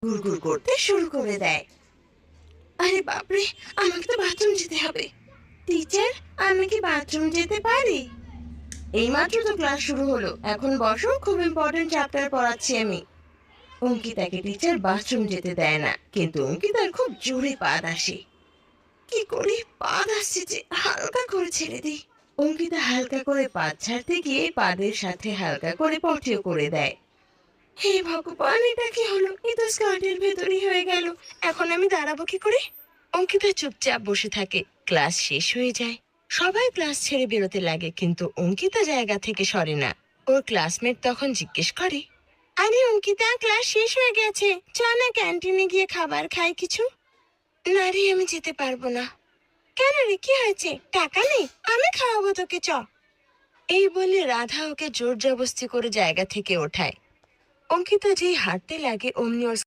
গুড়গুড় করতে শুরু করে দেয়। আরে বাপরে, আমাকে তো বাথরুম যেতে হবে। টিচার, আমি কি বাথরুম যেতে পারি? এইমাত্র তো ক্লাস শুরু হলো, এখন বসো, খুব ইম্পর্টেন্ট চ্যাপ্টার পড়াচ্ছি আমি। অঙ্কিতাকে টিচার বাথরুম যেতে দেয় না, কিন্তু অঙ্কিতার খুব জোরে পাদ আসে। কি করি, পাদ আসছে যে, হালকা করে ছেড়ে দিই। অঙ্কিতা হালকা করে পাদ ছাড়তে গিয়ে পাদের সাথে হালকা করে পটিও করে দেয়। হে ভগবান, এটা কি হলো? এ তো স্কার্টের ভেতরই হয়ে গেল। এখন আমি দাঁড়াবো কি করে? অঙ্কিতা চুপচাপ বসে থাকে। ক্লাস শেষ হয়ে যায়, সবাই ক্লাস ছেড়ে বেরোতে লাগে, কিন্তু অঙ্কিতা জায়গা থেকে সরে না। ওর ক্লাসমেট তখন জিজ্ঞেস করে, আরে অঙ্কিতা, ক্লাস শেষ হয়ে গেছে, চ না ক্যান্টিনে গিয়ে খাবার খাই কিছু। না রে, আমি যেতে পারবো না। কেন রে, কি হয়েছে? টাকা নেই? আমি খাওয়াবো তোকে, চ। এই বলে রাধা ওকে জোর জবরদস্তি করে জায়গা থেকে ওঠায়। অঙ্কিতা যেই হাঁটতে লাগে অমনি ওর